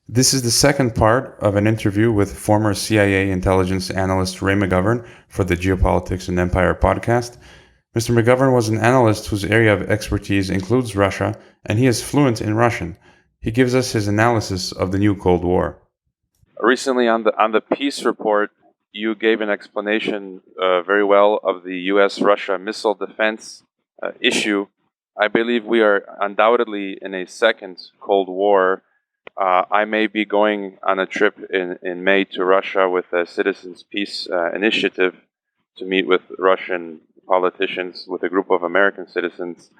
This is the second part of an interview with former CIA intelligence analyst Ray McGovern for the Geopolitics and Empire podcast. Mr. McGovern was an analyst whose area of expertise includes Russia, and he is fluent in Russian. He gives us his analysis of the new Cold War. Recently, on the peace report, you gave an explanation very well of the U.S.-Russia missile defense issue. I believe we are undoubtedly in a second Cold War. I may be going on a trip in May to Russia with a Citizens Peace Initiative to meet with Russian politicians with a group of American citizens.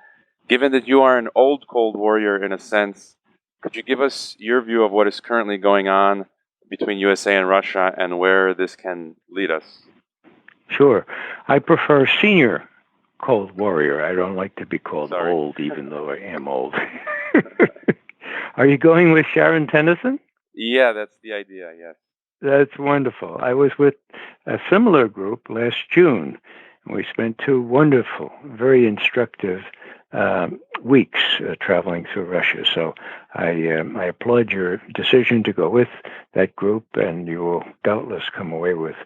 Given that you are an old Cold Warrior in a sense, could you give us your view of what is currently going on between USA and Russia and where this can lead us? Sure. I prefer senior Cold Warrior. I don't like to be called old, even though I am old. Are you going with Sharon Tennyson? Yeah, that's the idea, yes. That's wonderful. I was with a similar group last June, and we spent 2 wonderful, very instructive weeks traveling through Russia. So I applaud your decision to go with that group, and you will doubtless come away with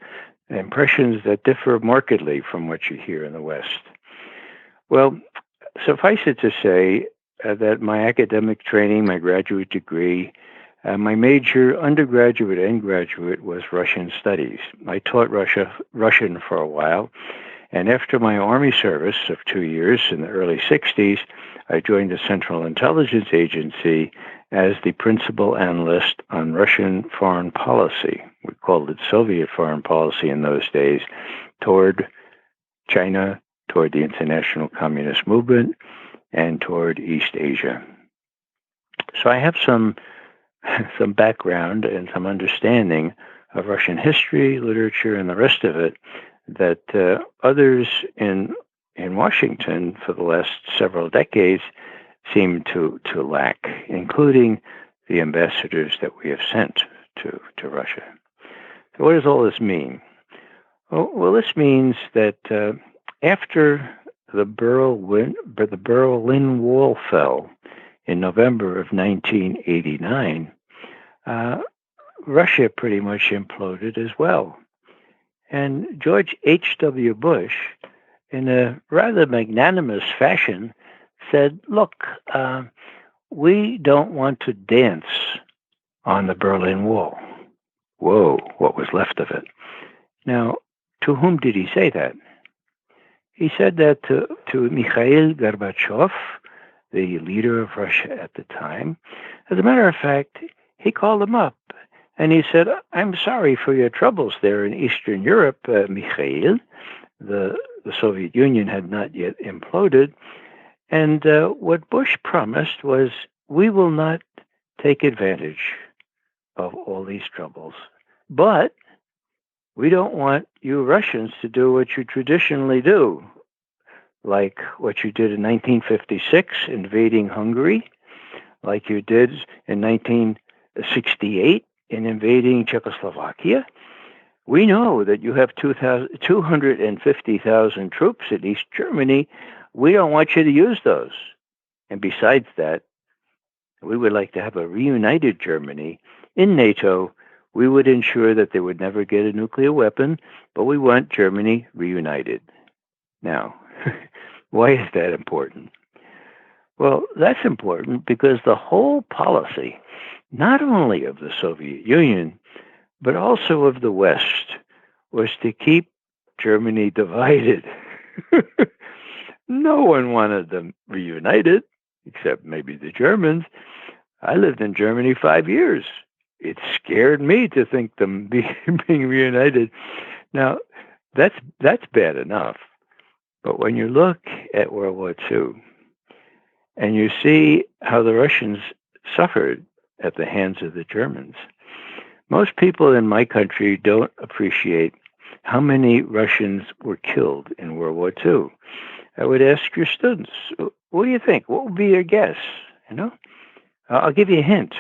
impressions that differ markedly from what you hear in the West. Well, suffice it to say that my academic training, my graduate degree, my major, undergraduate and graduate, was Russian studies. I taught Russian for a while, and after my Army service of 2 years in the early 60s, I joined the Central Intelligence Agency as the principal analyst on Russian foreign policy. We called it Soviet foreign policy in those days, toward China, toward the international communist movement, and toward East Asia. So I have some background and some understanding of Russian history, literature, and the rest of it that others in Washington for the last several decades seem to lack, including the ambassadors that we have sent to Russia. So what does all this mean? Well, this means that after the Berlin Wall fell in November of 1989, Russia pretty much imploded as well. And George H.W. Bush, in a rather magnanimous fashion, said, look, we don't want to dance on the Berlin Wall. Whoa, what was left of it? Now, to whom did he say that? He said that to Mikhail Gorbachev, the leader of Russia at the time. As a matter of fact, he called him up and he said, I'm sorry for your troubles there in Eastern Europe, Mikhail. The Soviet Union had not yet imploded. And what Bush promised was, we will not take advantage of all these troubles. But we don't want you Russians to do what you traditionally do, like what you did in 1956, invading Hungary, like you did in 1968 in invading Czechoslovakia. We know that you have 250,000 troops in East Germany. We don't want you to use those. And besides that, we would like to have a reunited Germany. In NATO, we would ensure that they would never get a nuclear weapon, but we want Germany reunited. Now, why is that important? Well, that's important because the whole policy, not only of the Soviet Union, but also of the West, was to keep Germany divided. No one wanted them reunited, except maybe the Germans. I lived in Germany 5 years. It scared me to think them being reunited. Now, that's bad enough. But when you look at World War II, and you see how the Russians suffered at the hands of the Germans, most people in my country don't appreciate how many Russians were killed in World War II. I would ask your students, what do you think? What would be your guess? I'll give you a hint.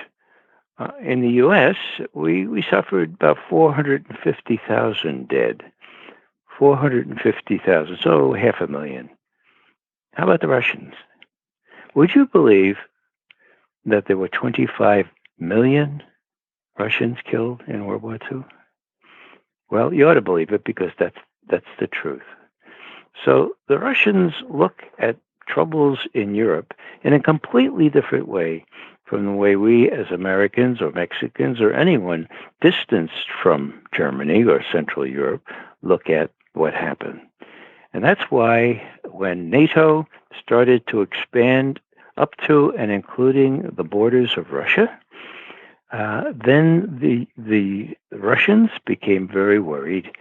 In the U.S., we suffered about 450,000 dead. 450,000, so 500,000. How about the Russians? Would you believe that there were 25 million Russians killed in World War II? Well, you ought to believe it because that's the truth. So the Russians look at troubles in Europe in a completely different way from the way we as Americans or Mexicans or anyone distanced from Germany or Central Europe look at what happened. And that's why when NATO started to expand up to and including the borders of Russia, then the Russians became very worried.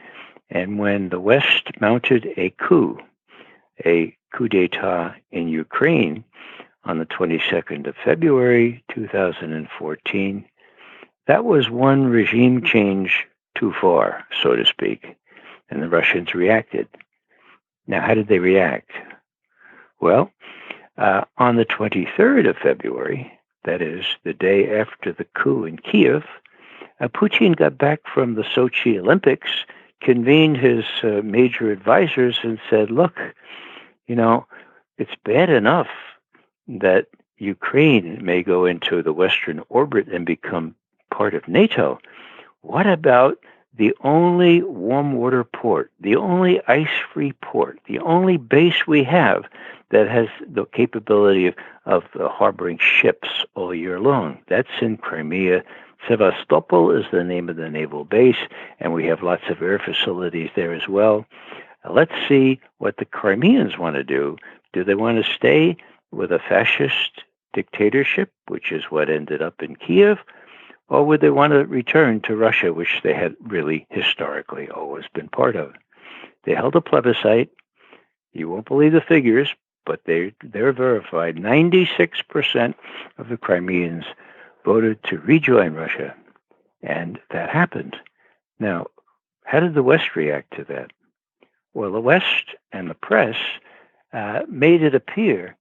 And when the West mounted a coup d'etat in Ukraine on the 22nd of February 2014, that was one regime change too far, so to speak, and the Russians reacted. Now, how did they react? Well, on the 23rd of February, that is, the day after the coup in Kiev, Putin got back from the Sochi Olympics, convened his major advisors and said, look, it's bad enough that Ukraine may go into the Western orbit and become part of NATO. What about the only warm water port, the only ice-free port, the only base we have that has the capability of harboring ships all year long? That's in Crimea. Sevastopol is the name of the naval base, and we have lots of air facilities there as well. Let's see what the Crimeans want to do. Do they want to stay with a fascist dictatorship, which is what ended up in Kiev, or would they want to return to Russia, which they had really historically always been part of? They held a plebiscite. You won't believe the figures, but they're verified. 96% of the Crimeans voted to rejoin Russia, and that happened. Now, how did the West react to that? Well, the West and the press made it appear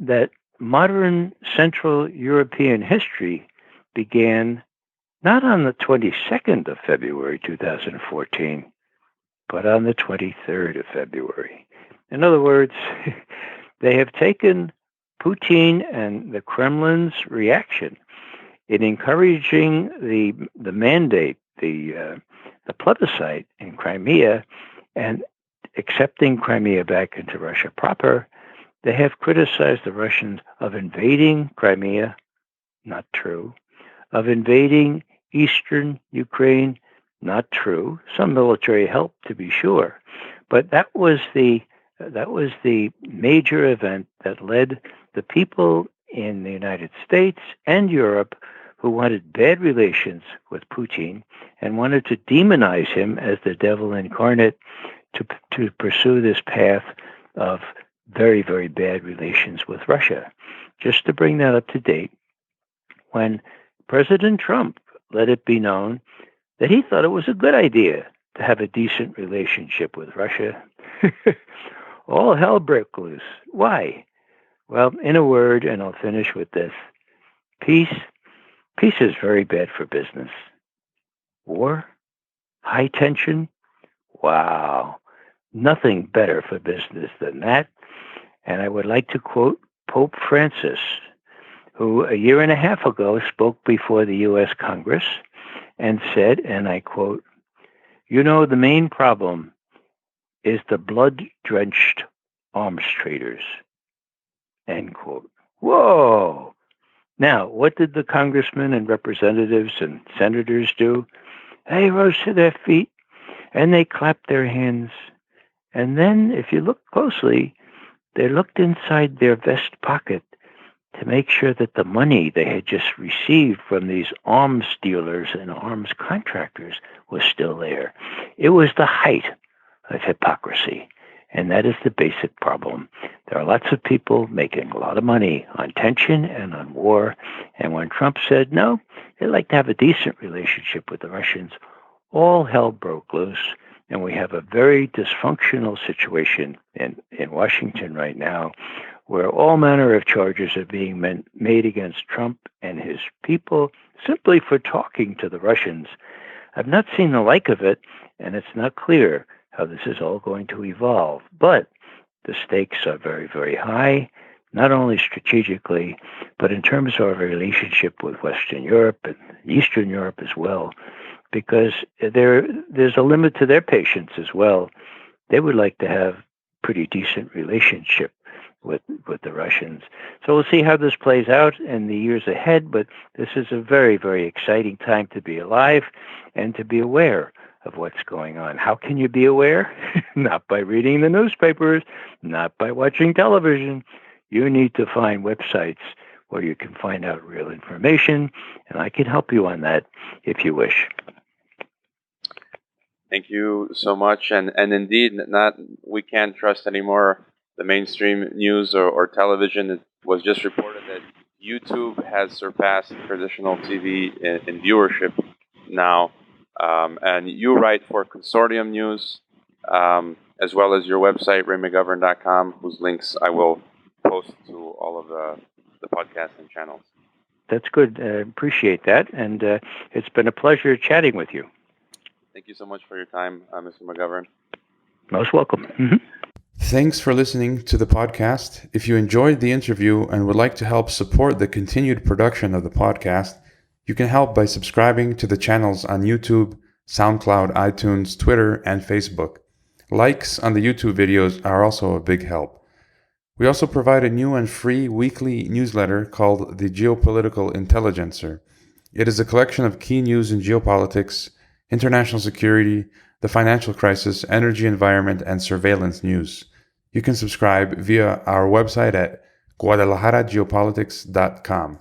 that modern Central European history began not on the 22nd of February 2014, but on the 23rd of February. In other words, they have taken Putin and the Kremlin's reaction in encouraging the mandate, the plebiscite in Crimea, and accepting Crimea back into Russia proper. They have criticized the Russians of invading Crimea, not true, of invading eastern Ukraine, not true. Some military help, to be sure, but that was the major event that led the people in the United States and Europe who wanted bad relations with Putin and wanted to demonize him as the devil incarnate to pursue this path of very, very bad relations with Russia. Just to bring that up to date, when President Trump let it be known that he thought it was a good idea to have a decent relationship with Russia, all hell broke loose. Why? Well, in a word, and I'll finish with this, peace is very bad for business. War? High tension? Wow. Nothing better for business than that. And I would like to quote Pope Francis, who a year and a half ago spoke before the U.S. Congress and said, and I quote, the main problem is the blood-drenched arms traders, end quote. Whoa! Now, what did the congressmen and representatives and senators do? They rose to their feet and they clapped their hands. And then, if you look closely, they looked inside their vest pocket to make sure that the money they had just received from these arms dealers and arms contractors was still there. It was the height of hypocrisy. And that is the basic problem. There are lots of people making a lot of money on tension and on war. And when Trump said, no, they'd like to have a decent relationship with the Russians, all hell broke loose. And we have a very dysfunctional situation in Washington right now, where all manner of charges are being made against Trump and his people simply for talking to the Russians. I've not seen the like of it, and it's not clear how this is all going to evolve. But the stakes are very, very high, not only strategically, but in terms of our relationship with Western Europe and Eastern Europe as well, because there's a limit to their patience as well. They would like to have pretty decent relationship with the Russians. So we'll see how this plays out in the years ahead, but this is a very, very exciting time to be alive and to be aware of what's going on. How can you be aware? Not by reading the newspapers, not by watching television. You need to find websites where you can find out real information, and I can help you on that if you wish. Thank you so much. And indeed, we can't trust anymore the mainstream news or television. It was just reported that YouTube has surpassed traditional TV in viewership now. And you write for Consortium News, as well as your website, raymcgovern.com, whose links I will post to all of the podcasts and channels. That's good. Appreciate that. And it's been a pleasure chatting with you. Thank you so much for your time, Mr. McGovern. Most welcome. Mm-hmm. Thanks for listening to the podcast. If you enjoyed the interview and would like to help support the continued production of the podcast, you can help by subscribing to the channels on YouTube, SoundCloud, iTunes, Twitter, and Facebook. Likes on the YouTube videos are also a big help. We also provide a new and free weekly newsletter called the Geopolitical Intelligencer. It is a collection of key news in geopolitics, international security, the financial crisis, energy, environment, and surveillance news. You can subscribe via our website at guadalajarageopolitics.com.